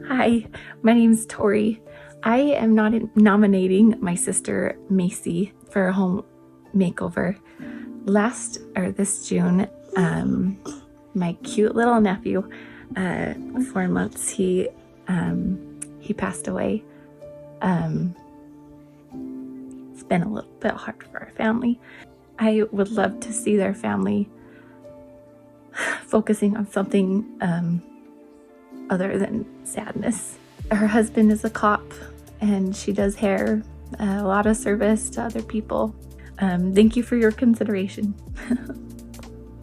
Hi, my name's Tori. I am not nominating my sister Macy for a home makeover. This June, my cute little nephew, 4 months, he passed away. It's been a little bit hard for our family. I would love to see their family focusing on something other than sadness. Her husband is a cop and she does hair, a lot of service to other people. Thank you for your consideration.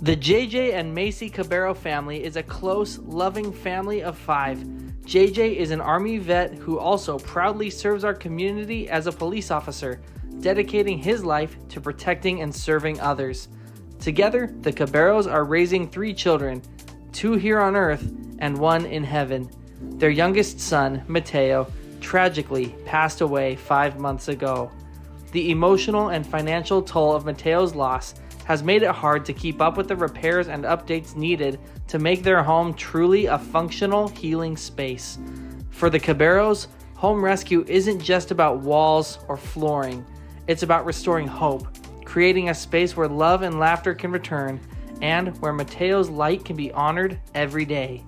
The JJ and Macy Cabero family is a close, loving family of 5. JJ is an Army vet who also proudly serves our community as a police officer, dedicating his life to protecting and serving others. Together, the Caberos are raising 3 children, 2 here on earth and 1 in heaven. Their youngest son, Mateo, tragically passed away 5 months ago. The emotional and financial toll of Mateo's loss has made it hard to keep up with the repairs and updates needed to make their home truly a functional, healing space. For the Caberos, home rescue isn't just about walls or flooring. It's about restoring hope, creating a space where love and laughter can return, and where Mateo's light can be honored every day.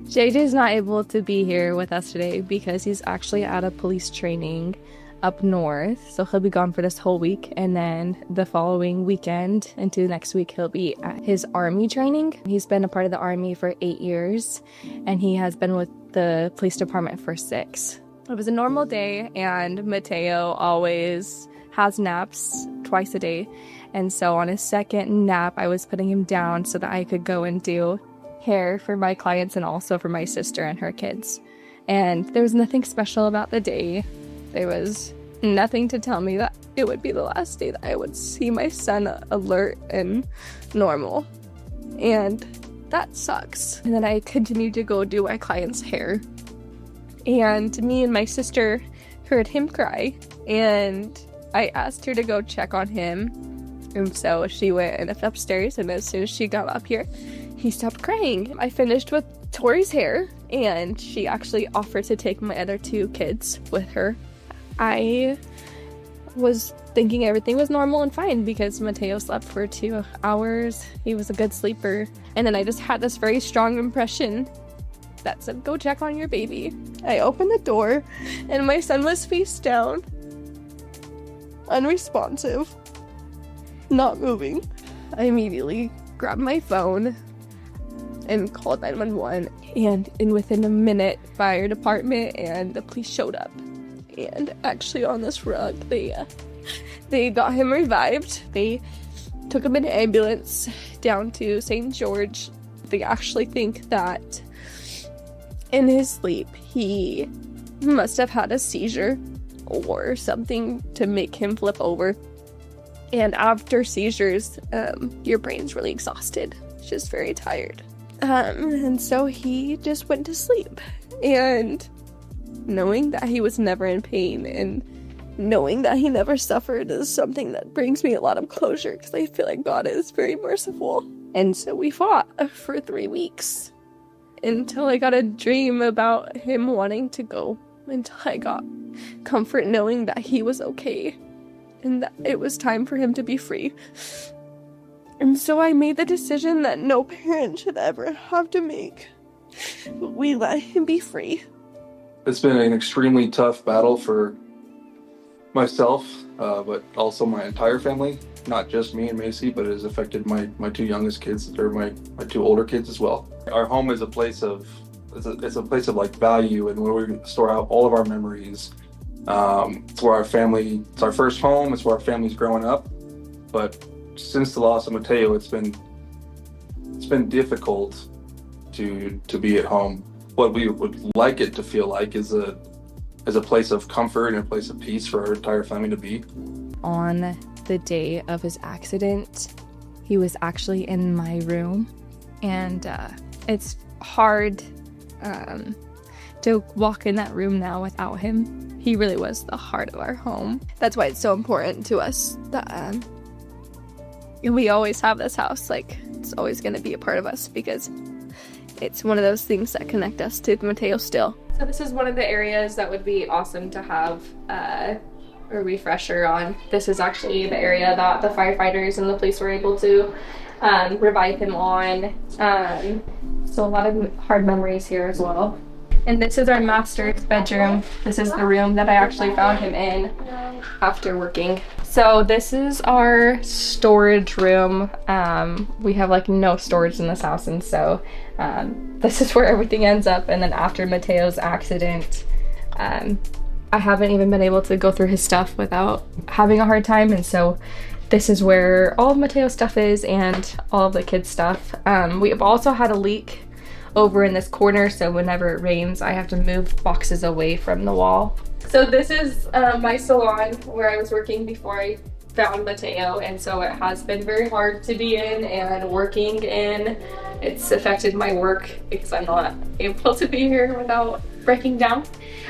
JJ's not able to be here with us today because he's actually at a police training up north, so he'll be gone for this whole week, and then the following weekend into next week he'll be at his Army training. He's been a part of the Army for 8 years, and he has been with the police department for 6. It was a normal day, and Mateo always has naps twice a day, and so on his second nap I was putting him down so that I could go and do hair for my clients and also for my sister and her kids. And there was nothing special about the day. There was nothing to tell me that it would be the last day that I would see my son alert and normal. And that sucks. And then I continued to go do my client's hair. And me and my sister heard him cry. And I asked her to go check on him. And so she went and upstairs. And as soon as she got up here, he stopped crying. I finished with Tori's hair. And she actually offered to take my other 2 kids with her. I was thinking everything was normal and fine because Mateo slept for 2 hours. He was a good sleeper. And then I just had this very strong impression that said, go check on your baby. I opened the door and my son was face down, unresponsive, not moving. I immediately grabbed my phone and called 911. And within a minute, fire department and the police showed up. And actually on this rug, they got him revived. They took him in an ambulance down to St. George. They actually think that in his sleep, he must have had a seizure or something to make him flip over. And after seizures, your brain's really exhausted. It's just very tired. And so he just went to sleep. And knowing that he was never in pain and knowing that he never suffered is something that brings me a lot of closure because I feel like God is very merciful. And so we fought for 3 weeks until I got a dream about him wanting to go, until I got comfort knowing that he was okay and that it was time for him to be free. And so I made the decision that no parent should ever have to make. We let him be free. It's been an extremely tough battle for myself, but also my entire family. Not just me and Macy, but it has affected my 2 youngest kids, or my 2 older kids as well. Our home is a place of like value, and where we store out all of our memories. It's where it's our first home. It's where our family's growing up. But since the loss of Mateo, it's been difficult to be at home. What we would like it to feel like is a place of comfort and a place of peace for our entire family to be. On the day of his accident, he was actually in my room, and it's hard to walk in that room now without him. He really was the heart of our home. That's why it's so important to us that we always have this house. Like, it's always going to be a part of us, because it's one of those things that connect us to Mateo still. So this is one of the areas that would be awesome to have a refresher on. This is actually the area that the firefighters and the police were able to revive him on. So a lot of hard memories here as well. And this is our master's bedroom. This is the room that I actually found him in after working. So this is our storage room. We have like no storage in this house, and so this is where everything ends up. And then after Mateo's accident, I haven't even been able to go through his stuff without having a hard time, and so this is where all of Mateo's stuff is and all of the kids' stuff. We have also had a leak over in this corner, so whenever it rains, I have to move boxes away from the wall. So this is my salon where I was working before I found Mateo, and so it has been very hard to be in and working in. It's affected my work because I'm not able to be here without breaking down.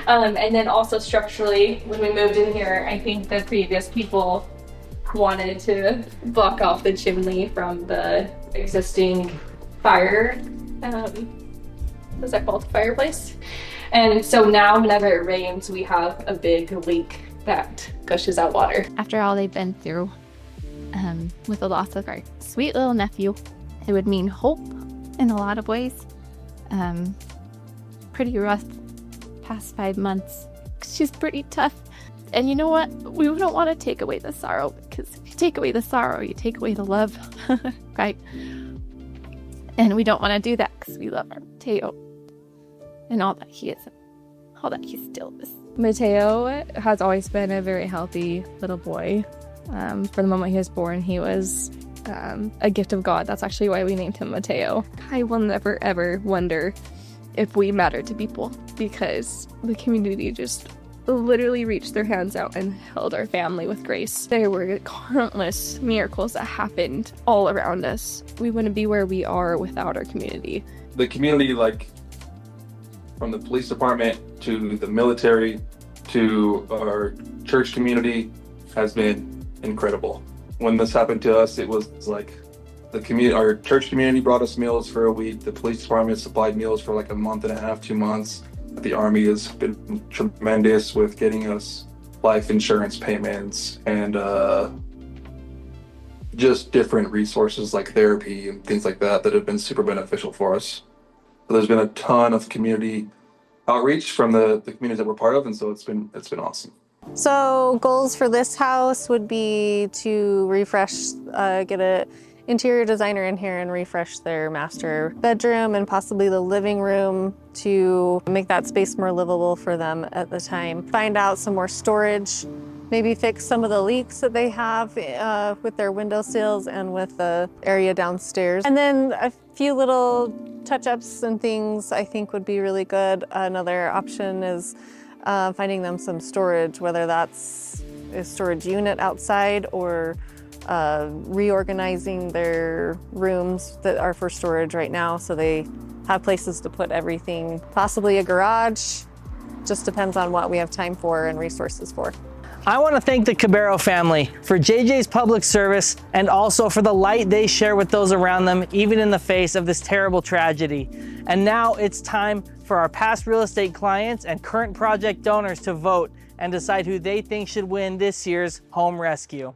And then also structurally, when we moved in here, I think the previous people wanted to block off the chimney from the existing fire, what's that called, fireplace? And so now whenever it rains, we have a big leak that gushes out water. After all they've been through with the loss of our sweet little nephew, it would mean hope in a lot of ways. Pretty rough past 5 months. She's pretty tough. And you know what? We don't want to take away the sorrow, because if you take away the sorrow, you take away the love, right? And we don't want to do that because we love our Mateo and all that he is, all that he still is. Mateo has always been a very healthy little boy. From the moment he was born, he was a gift of God. That's actually why we named him Mateo. I will never ever wonder if we matter to people, because the community just literally reached their hands out and held our family with grace. There were countless miracles that happened all around us. We wouldn't be where we are without our community. The community, like from the police department to the military to our church community, has been incredible. When this happened to us, it was like our church community brought us meals for a week. The police department supplied meals for like a month and a half, 2 months. The Army has been tremendous with getting us life insurance payments and just different resources like therapy and things like that have been super beneficial for us. So there's been a ton of community outreach from the communities that we're part of, and so it's been awesome. So goals for this house would be to refresh, get a interior designer in here and refresh their master bedroom and possibly the living room to make that space more livable for them at the time. Find out some more storage, maybe fix some of the leaks that they have with their windowsills and with the area downstairs. And then a few little touch-ups and things I think would be really good. Another option is finding them some storage, whether that's a storage unit outside or reorganizing their rooms that are for storage right now so they have places to put everything. Possibly a garage, just depends on what we have time for and resources for. I want to thank the Cabero family for JJ's public service and also for the light they share with those around them, even in the face of this terrible tragedy. And now it's time for our past real estate clients and current project donors to vote and decide who they think should win this year's home rescue.